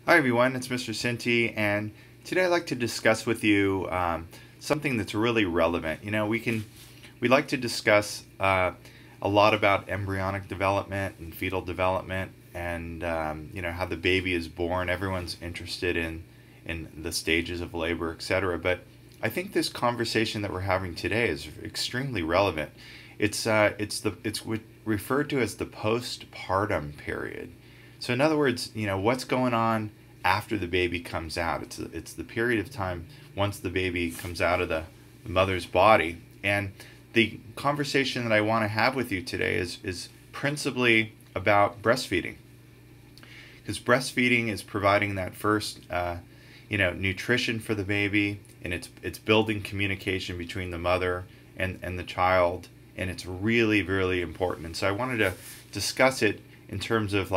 Hi everyone, it's Mr. Sinti, and today I'd like to discuss with you something that's really relevant. We like to discuss a lot about embryonic development and fetal development, and how the baby is born. Everyone's interested in the stages of labor, etc. But I think this conversation that we're having today is extremely relevant. It's referred to as the postpartum period. So in other words, what's going on after the baby comes out? It's the period of time once the baby comes out of the mother's body. And the conversation that I want to have with you today is principally about breastfeeding, because breastfeeding is providing that first nutrition for the baby, and it's building communication between the mother and the child, and it's really, really important. And so I wanted to discuss it in terms of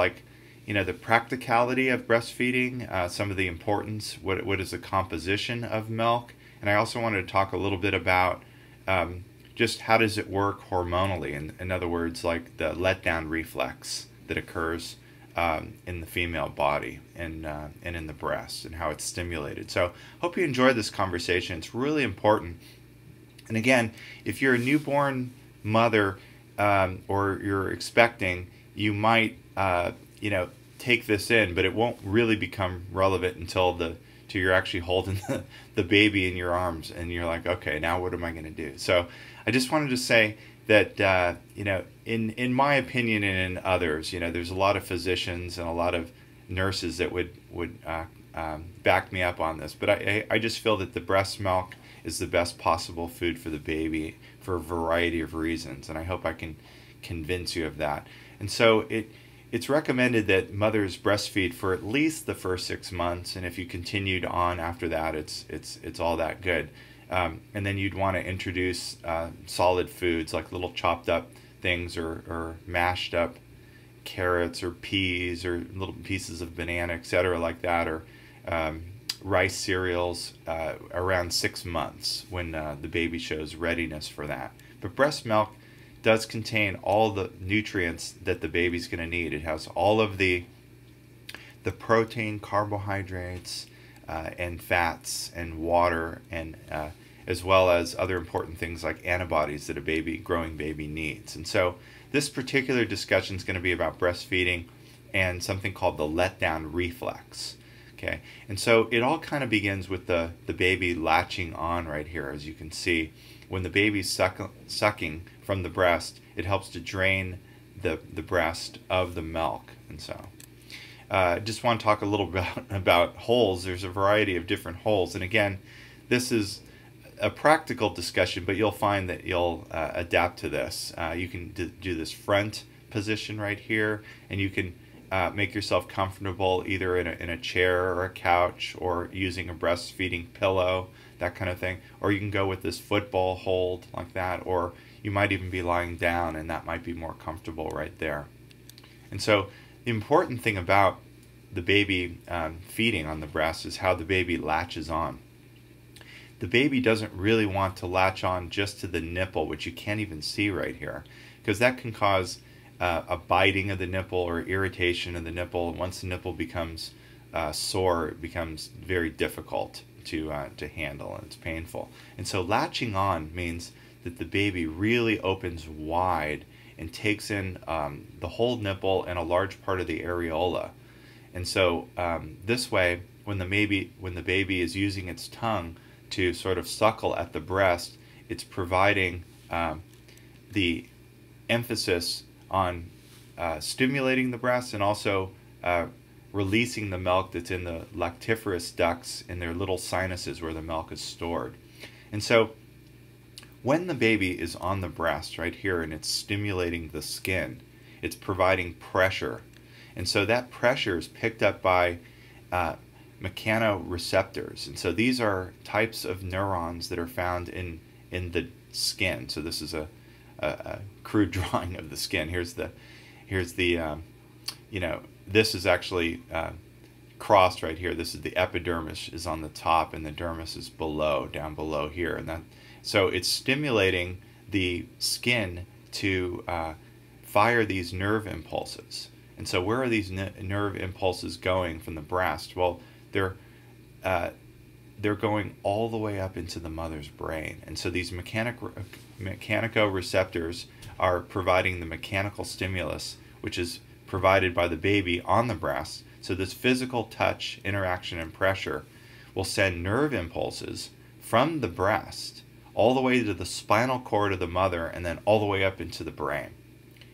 the practicality of breastfeeding, some of the importance, what is the composition of milk, and I also wanted to talk a little bit about just how does it work hormonally. In other words, like the letdown reflex that occurs in the female body and in the breast, and how it's stimulated. So hope you enjoy this conversation. It's really important. And again, if you're a newborn mother or you're expecting, you might take this in, but it won't really become relevant until you're actually holding the baby in your arms, and you're like, okay, now what am I going to do? So I just wanted to say that in my opinion and in others, there's a lot of physicians and a lot of nurses that would back me up on this, but I just feel that the breast milk is the best possible food for the baby for a variety of reasons, and I hope I can convince you of that. And so it's recommended that mothers breastfeed for at least the first 6 months, and if you continued on after that, it's all that good. And then you'd want to introduce solid foods like little chopped up things, or mashed up carrots or peas or little pieces of banana, etc., like that, or rice cereals around 6 months when the baby shows readiness for that. But breast milk does contain all the nutrients that the baby's going to need. It has all of the protein, carbohydrates, and fats and water, and as well as other important things like antibodies that a growing baby needs. And so this particular discussion is going to be about breastfeeding and something called the letdown reflex. Okay, and so it all kind of begins with the baby latching on right here. As you can see, when the baby's sucking from the breast, it helps to drain the breast of the milk. And so I just want to talk a little bit about holes. There's a variety of different holes, and again, this is a practical discussion, but you'll find that you'll adapt to this. You can do this front position right here, and you can make yourself comfortable either in a chair or a couch, or using a breastfeeding pillow, that kind of thing. Or you can go with this football hold like that, or you might even be lying down, and that might be more comfortable right there. And so the important thing about the baby feeding on the breast is how the baby latches on. The baby doesn't really want to latch on just to the nipple, which you can't even see right here, because that can cause a biting of the nipple or irritation of the nipple. And once the nipple becomes sore, it becomes very difficult to handle, and it's painful. And so latching on means that the baby really opens wide and takes in the whole nipple and a large part of the areola. And so this way, when the baby is using its tongue to sort of suckle at the breast, it's providing the emphasis on stimulating the breast, and also releasing the milk that's in the lactiferous ducts in their little sinuses where the milk is stored. And so when the baby is on the breast right here and it's stimulating the skin, it's providing pressure. And so that pressure is picked up by mechanoreceptors. And so these are types of neurons that are found in the skin. So this is a crude drawing of the skin. Here's the this is actually crossed right here. This is the epidermis is on the top, and the dermis is down below here. And so it's stimulating the skin to fire these nerve impulses. And so where are these nerve impulses going from the breast? Well, they're going all the way up into the mother's brain. And so these mechanicoreceptors are providing the mechanical stimulus, which is provided by the baby on the breast. So this physical touch, interaction, and pressure will send nerve impulses from the breast all the way to the spinal cord of the mother and then all the way up into the brain.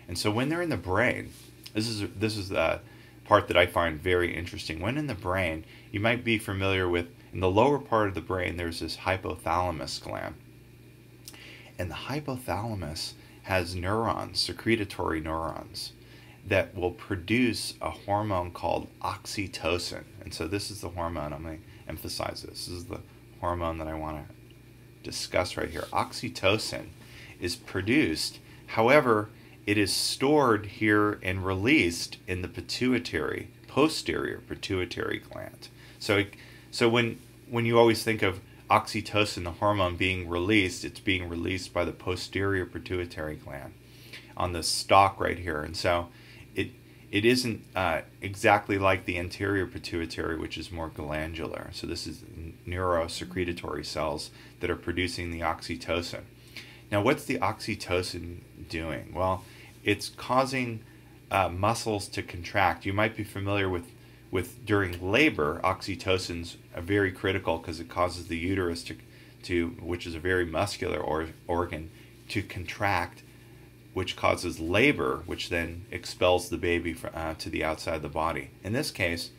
And so when they're in the brain, this is the part that I find very interesting. When in the brain, you might be familiar with, in the lower part of the brain, there's this hypothalamus gland. And the hypothalamus has neurons, secretory neurons, that will produce a hormone called oxytocin. And so this is the hormone, I'm going to emphasize this. This is the hormone that I want to discuss right here. Oxytocin is produced, however, it is stored here and released in the pituitary, posterior pituitary gland. So when you always think of oxytocin, the hormone being released, it's being released by the posterior pituitary gland on the stalk right here. And so it isn't exactly like the anterior pituitary, which is more glandular. So this is neurosecretory cells that are producing the oxytocin. Now, what's the oxytocin doing? Well, it's causing muscles to contract. You might be familiar with during labor, oxytocin's very critical because it causes the uterus to, which is a very muscular organ, to contract, which causes labor, which then expels the baby to the outside of the body. In this case,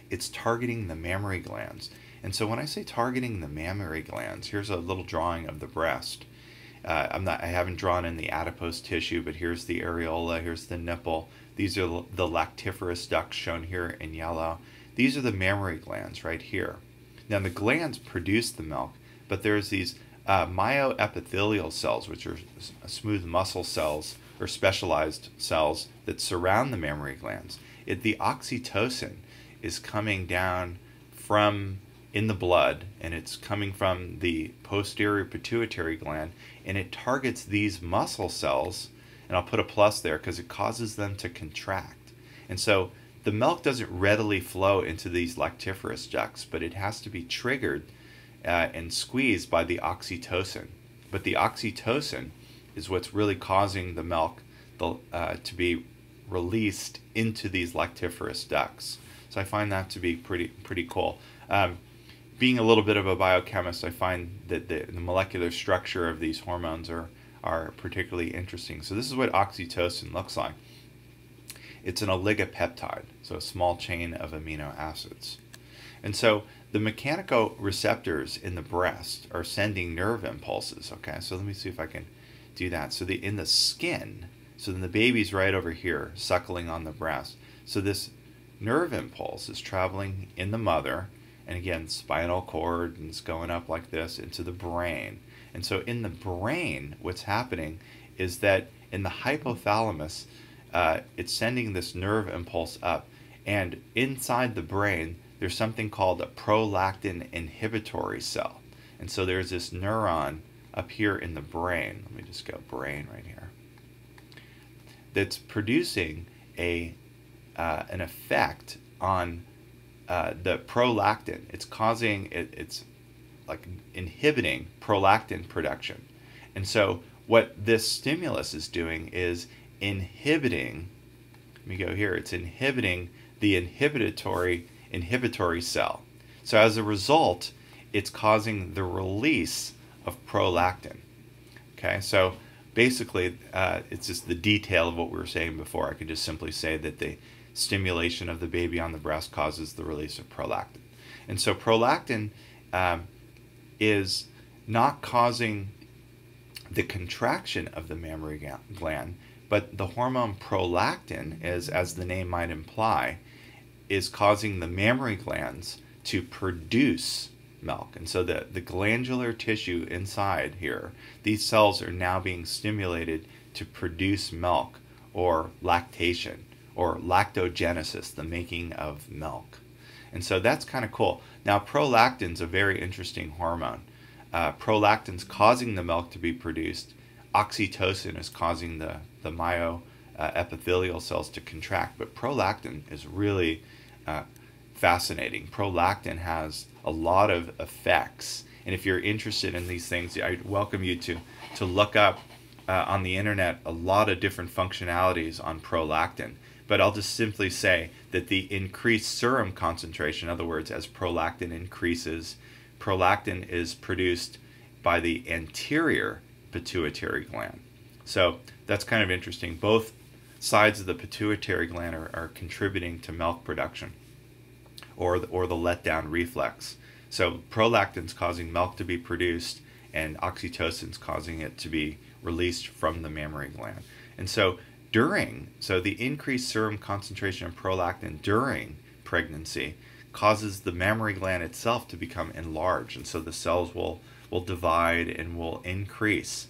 it's targeting the mammary glands. And so when I say targeting the mammary glands, here's a little drawing of the breast. I haven't drawn in the adipose tissue, but here's the areola, here's the nipple. These are the lactiferous ducts shown here in yellow. These are the mammary glands right here. Now the glands produce the milk, but there's these myoepithelial cells, which are smooth muscle cells or specialized cells that surround the mammary glands. The oxytocin is coming down from in the blood, and it's coming from the posterior pituitary gland, and it targets these muscle cells, and I'll put a plus there because it causes them to contract. And so the milk doesn't readily flow into these lactiferous ducts, but it has to be triggered and squeezed by the oxytocin. But the oxytocin is what's really causing the milk to be released into these lactiferous ducts. So I find that to be pretty cool. Being a little bit of a biochemist, I find that the molecular structure of these hormones are particularly interesting. So this is what oxytocin looks like. It's an oligopeptide, so a small chain of amino acids. And so the mechanicoreceptors in the breast are sending nerve impulses. Okay, so let me see if I can do that. So in the skin, so then the baby's right over here suckling on the breast. So this nerve impulse is traveling in the mother, and again, spinal cord, and it's going up like this into the brain. And so in the brain, what's happening is that in the hypothalamus, it's sending this nerve impulse up. And inside the brain, there's something called a prolactin inhibitory cell. And so there's this neuron up here in the brain. Let me just go brain right here. That's producing an effect on the prolactin. It's causing it's like inhibiting prolactin production. And so what this stimulus is doing is inhibiting, let me go here, it's inhibiting the inhibitory cell. So as a result, it's causing the release of prolactin. Okay, so basically it's just the detail of what we were saying before. I could just simply say that the stimulation of the baby on the breast causes the release of prolactin. And so prolactin is not causing the contraction of the mammary gland, but the hormone prolactin is, as the name might imply, is causing the mammary glands to produce milk. And so the glandular tissue inside here, these cells are now being stimulated to produce milk, or lactation, or lactogenesis, the making of milk. And so that's kind of cool. Now prolactin's a very interesting hormone. Prolactin's causing the milk to be produced. Oxytocin is causing the epithelial cells to contract. But prolactin is really fascinating. Prolactin has a lot of effects, and if you're interested in these things, I welcome you to look up on the internet a lot of different functionalities on prolactin. But I'll just simply say that the increased serum concentration, in other words, as prolactin increases, prolactin is produced by the anterior pituitary gland. So that's kind of interesting. Both sides of the pituitary gland are contributing to milk production, or the letdown reflex. So prolactin's causing milk to be produced, and oxytocin's causing it to be released from the mammary gland. And so the increased serum concentration of prolactin during pregnancy causes the mammary gland itself to become enlarged, and so the cells will divide and will increase.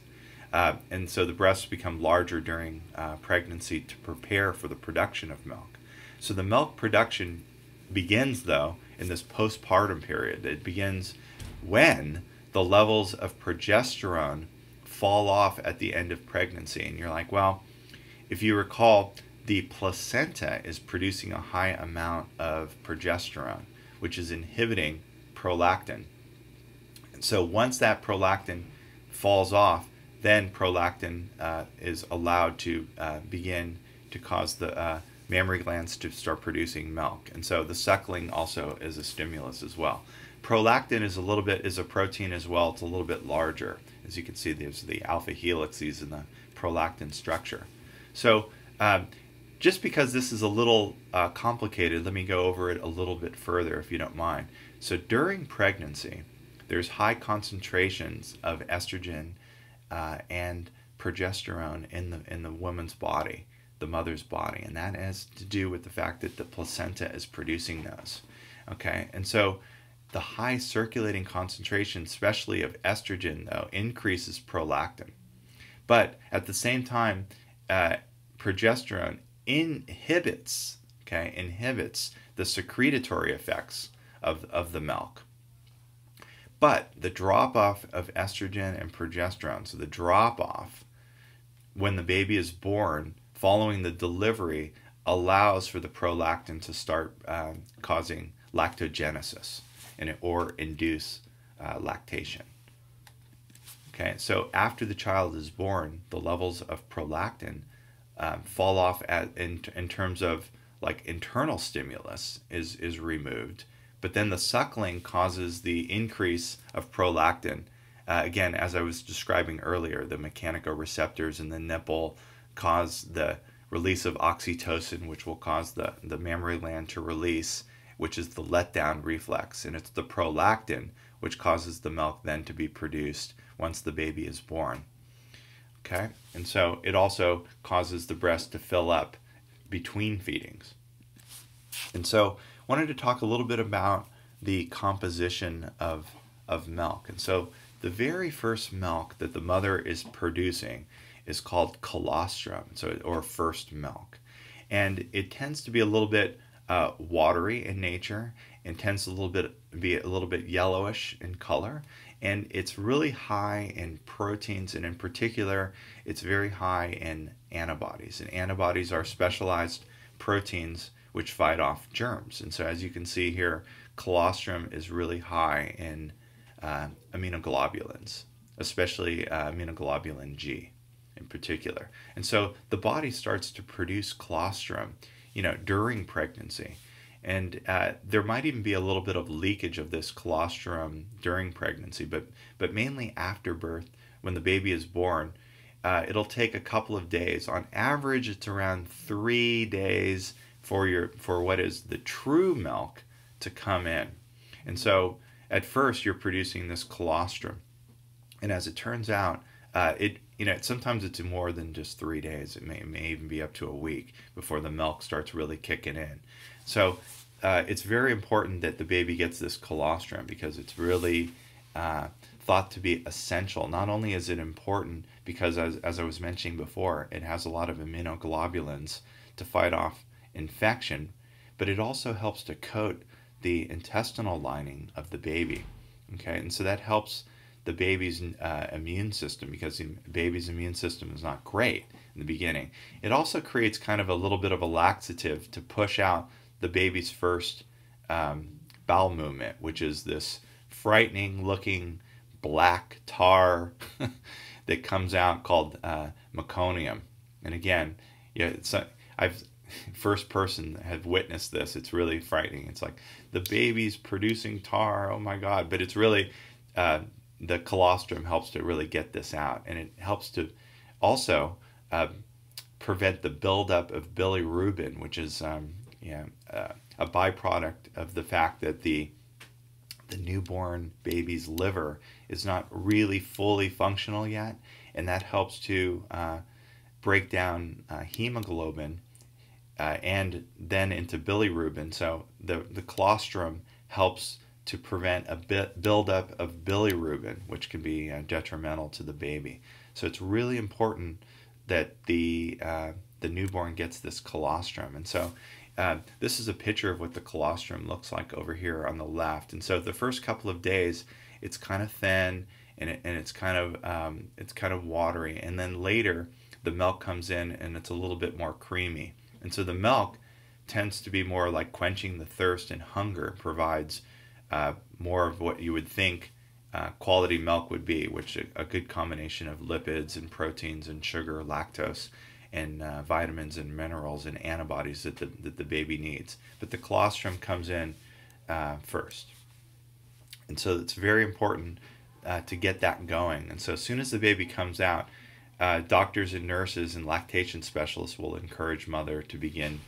And so the breasts become larger during pregnancy to prepare for the production of milk. So the milk production begins, though, in this postpartum period. It begins when the levels of progesterone fall off at the end of pregnancy. And you're like, well, if you recall, the placenta is producing a high amount of progesterone, which is inhibiting prolactin. And so once that prolactin falls off, then prolactin is allowed to begin to cause the mammary glands to start producing milk. And so the suckling also is a stimulus as well. Prolactin is a protein as well. It's a little bit larger. As you can see, there's the alpha helices in the prolactin structure. So just because this is a little complicated, let me go over it a little bit further if you don't mind. So during pregnancy, there's high concentrations of estrogen and progesterone in the woman's body, the mother's body, and that has to do with the fact that the placenta is producing those. Okay, and so the high circulating concentration, especially of estrogen, though, increases prolactin. But at the same time, progesterone inhibits the secretory effects of the milk. But the drop-off of estrogen and progesterone, so the drop-off when the baby is born following the delivery, allows for the prolactin to start causing lactogenesis or induce lactation. Okay, so after the child is born, the levels of prolactin fall off in terms of like internal stimulus is removed, but then the suckling causes the increase of prolactin. Again, as I was describing earlier, the mechanoreceptors in the nipple cause the release of oxytocin, which will cause the mammary gland to release, which is the letdown reflex, and it's the prolactin which causes the milk then to be produced once the baby is born. Okay, and so it also causes the breast to fill up between feedings. And so I wanted to talk a little bit about the composition of milk. And so the very first milk that the mother is producing is called colostrum, or first milk. And it tends to be a little bit watery in nature, and tends to be a little bit yellowish in color. And it's really high in proteins, and in particular, it's very high in antibodies. And antibodies are specialized proteins which fight off germs. And so as you can see here, colostrum is really high in immunoglobulins, especially immunoglobulin G in particular. And so the body starts to produce colostrum, during pregnancy. And there might even be a little bit of leakage of this colostrum during pregnancy, but mainly after birth, when the baby is born, it'll take a couple of days. On average, it's around 3 days for what is the true milk to come in. And so at first you're producing this colostrum, and as it turns out, sometimes it's more than just 3 days. It may even be up to a week before the milk starts really kicking in. So it's very important that the baby gets this colostrum, because it's really thought to be essential. Not only is it important because, as I was mentioning before, it has a lot of immunoglobulins to fight off infection, but it also helps to coat the intestinal lining of the baby. Okay, and so that helps the baby's immune system, because the baby's immune system is not great. in the beginning. It also creates kind of a little bit of a laxative to push out the baby's first bowel movement, which is this frightening looking black tar that comes out called meconium. And again, yeah, I've first person have witnessed this. It's really frightening. It's like the baby's producing tar. Oh my God! But it's really the colostrum helps to really get this out, and it helps to also prevent the buildup of bilirubin, which is a byproduct of the fact that the newborn baby's liver is not really fully functional yet, and that helps to break down hemoglobin and then into bilirubin. So the colostrum helps to prevent a buildup of bilirubin, which can be detrimental to the baby. So it's really important that the newborn gets this colostrum. And so this is a picture of what the colostrum looks like over here on the left. And so the first couple of days, it's kind of thin and it's kind of watery. And then later, the milk comes in and it's a little bit more creamy. And so the milk tends to be more like quenching the thirst and hunger, provides more of what you would think quality milk would be, which a good combination of lipids and proteins and sugar, lactose, and vitamins and minerals and antibodies that the baby needs. But the colostrum comes in first. And so it's very important to get that going. And so as soon as the baby comes out, doctors and nurses and lactation specialists will encourage mother to begin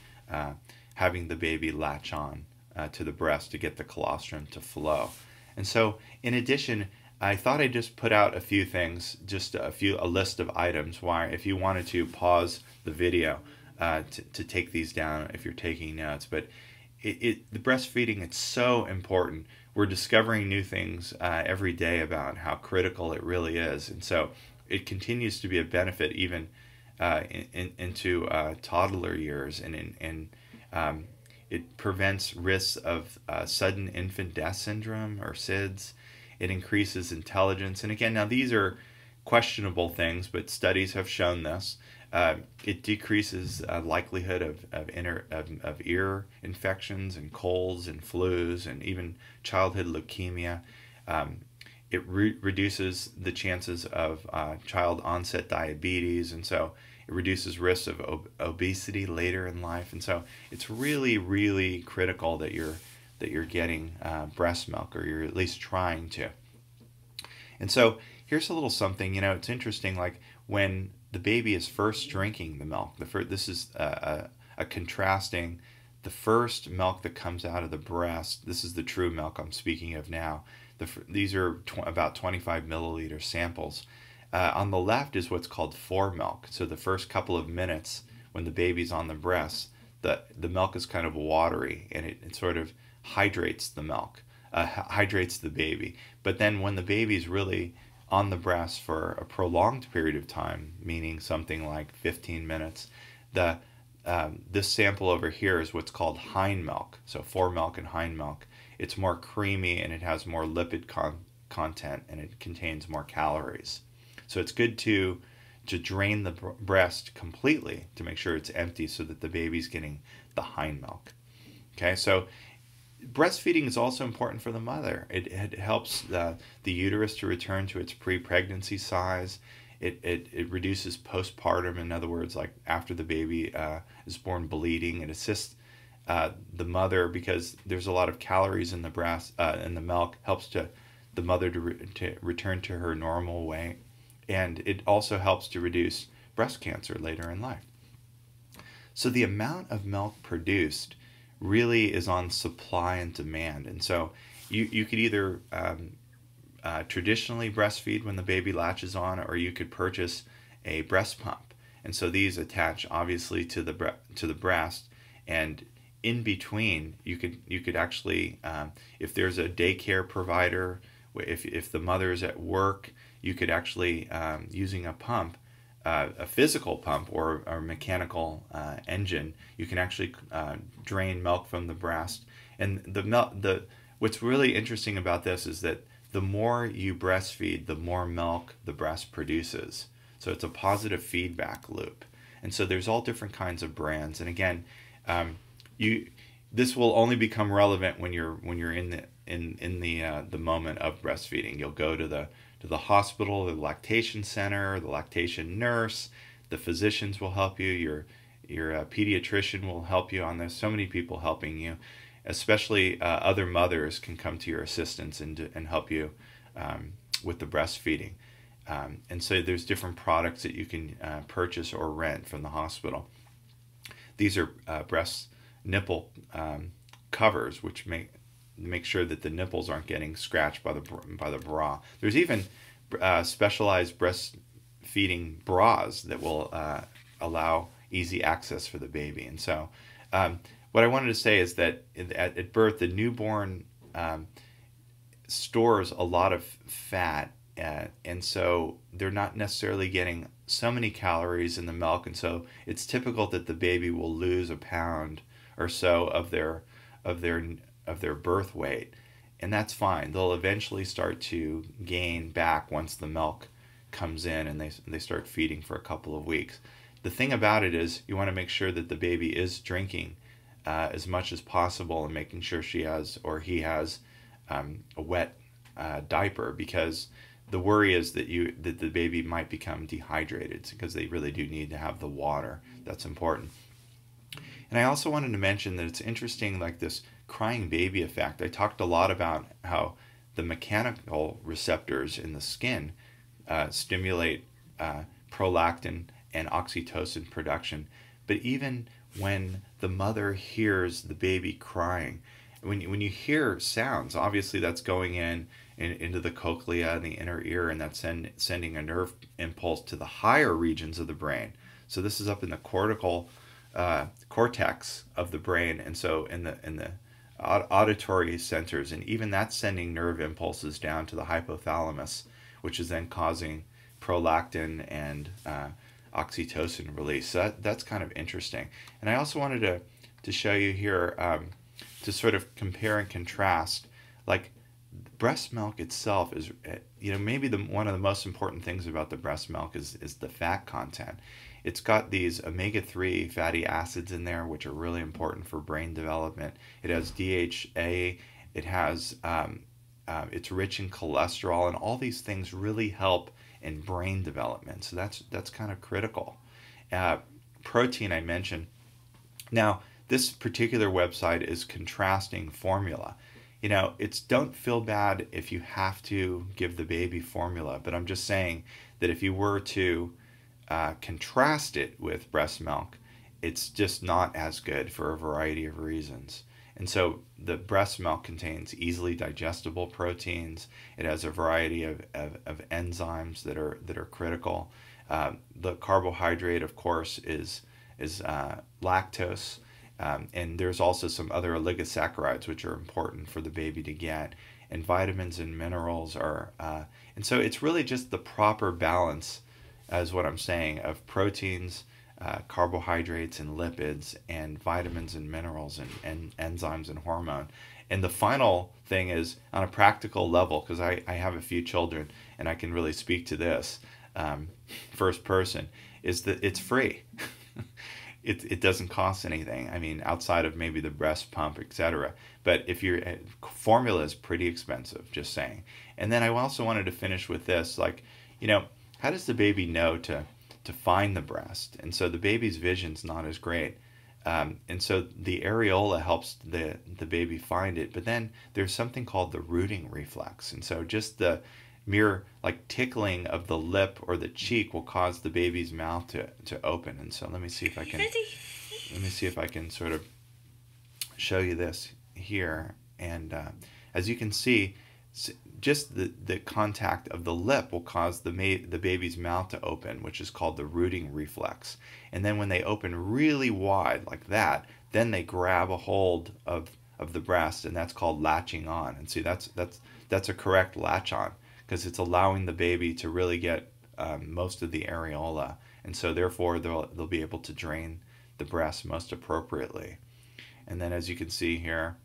having the baby latch on to the breast to get the colostrum to flow. And so in addition, I thought I'd just put out a few things, just a list of items why, if you wanted to pause the video to take these down if you're taking notes. But the breastfeeding, it's so important. We're discovering new things every day about how critical it really is. And so it continues to be a benefit even into toddler years, and it prevents risks of sudden infant death syndrome, or SIDS. It increases intelligence. And again, now these are questionable things, but studies have shown this. It decreases likelihood of ear infections and colds and flus and even childhood leukemia. It reduces the chances of child onset diabetes, and so it reduces risks of obesity later in life. And so it's really, really critical that you're getting breast milk, or you're at least trying to. And so here's a little something. It's interesting. Like when the baby is first drinking the milk, this is a contrasting. The first milk that comes out of the breast. This is the true milk I'm speaking of now. These are about 25 milliliter samples. On the left is what's called foremilk. So the first couple of minutes when the baby's on the breast, the milk is kind of watery, and it sort of hydrates the milk, hydrates the baby. But then when the baby's really on the breast for a prolonged period of time, meaning something like 15 minutes, this sample over here is what's called hind milk. So foremilk and hind milk. It's more creamy, and it has more lipid content, and it contains more calories. So it's good to drain the breast completely to make sure it's empty, so that the baby's getting the hind milk. Okay, so breastfeeding is also important for the mother. It helps the uterus to return to its pre-pregnancy size. It reduces postpartum, in other words, like after the baby is born, bleeding. It assists the mother, because there's a lot of calories in the breast, and the milk helps the mother to return to her normal weight. And it also helps to reduce breast cancer later in life. So the amount of milk produced really is on supply and demand. And so you could either traditionally breastfeed when the baby latches on, or you could purchase a breast pump. And so these attach obviously to the breast, and in between you could actually, if there's a daycare provider, if the mother is at work, you could actually, using a pump, a physical pump or a mechanical engine, you can actually drain milk from the breast. And what's really interesting about this is that the more you breastfeed, the more milk the breast produces. So it's a positive feedback loop. And so there's all different kinds of brands. And again, you this will only become relevant when you're in the moment of breastfeeding. You'll go to the hospital, the lactation center, the lactation nurse, the physicians will help you, your pediatrician will help you on this. So many people helping you, especially other mothers can come to your assistance and help you with the breastfeeding. And so there's different products that you can purchase or rent from the hospital. These are breast nipple covers, which make sure that the nipples aren't getting scratched by the bra. There's even specialized breastfeeding bras that will allow easy access for the baby. And so what I wanted to say is that at birth, the newborn stores a lot of fat, and so they're not necessarily getting so many calories in the milk, and so it's typical that the baby will lose a pound or so of their birth weight, and that's fine. They'll eventually start to gain back once the milk comes in and they start feeding for a couple of weeks. The thing about it is you want to make sure that the baby is drinking as much as possible and making sure she has or he has a wet diaper, because the worry is that the baby might become dehydrated, because they really do need to have the water. That's important. And I also wanted to mention that it's interesting, like this crying baby effect. I talked a lot about how the mechanical receptors in the skin stimulate prolactin and oxytocin production. But even when the mother hears the baby crying, when you hear sounds, obviously that's going into the cochlea and the inner ear, and that's sending a nerve impulse to the higher regions of the brain. So this is up in the cortical cortex of the brain, and so in the auditory centers, and even that's sending nerve impulses down to the hypothalamus, which is then causing prolactin and oxytocin release. So that's kind of interesting. And I also wanted to show you here to sort of compare and contrast, like breast milk itself is, maybe one of the most important things about the breast milk is the fat content. It's got these omega-3 fatty acids in there, which are really important for brain development. It has DHA. It has it's rich in cholesterol, and all these things really help in brain development. So that's kind of critical. Protein I mentioned. Now this particular website is contrasting formula. Don't feel bad if you have to give the baby formula, but I'm just saying that if you were to contrast it with breast milk, it's just not as good for a variety of reasons. And so the breast milk contains easily digestible proteins. It has a variety of enzymes that are critical. The carbohydrate, of course, is lactose. And there's also some other oligosaccharides which are important for the baby to get, and vitamins and minerals are, and so it's really just the proper balance, as what I'm saying, of proteins, carbohydrates and lipids, and vitamins and minerals and enzymes and hormone. And the final thing is, on a practical level, because I have a few children and I can really speak to this first person, is that it's free. It doesn't cost anything. I mean, outside of maybe the breast pump, etc. But if your formula is pretty expensive, just saying. And then I also wanted to finish with this, like, how does the baby know to find the breast? And so the baby's vision's not as great. And so the areola helps the baby find it. But then there's something called the rooting reflex. And so just the mere tickling of the lip or the cheek will cause the baby's mouth to open. And so let me see if I can sort of show you this here. And as you can see, just the contact of the lip will cause the baby's mouth to open, which is called the rooting reflex. And then when they open really wide like that, then they grab a hold of the breast, and that's called latching on. And see, that's a correct latch on, because it's allowing the baby to really get most of the areola, and so therefore they'll be able to drain the breast most appropriately. And then, as you can see here,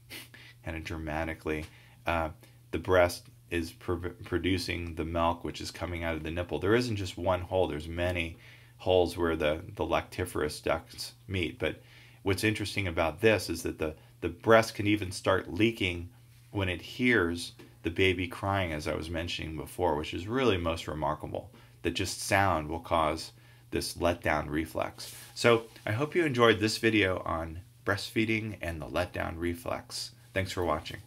kind of dramatically, the breast is producing the milk, which is coming out of the nipple. There isn't just one hole, there's many holes where the lactiferous ducts meet. But what's interesting about this is that the breast can even start leaking when it hears the baby crying, as I was mentioning before, which is really most remarkable, that just sound will cause this letdown reflex. So I hope you enjoyed this video on breastfeeding and the letdown reflex. Thanks for watching.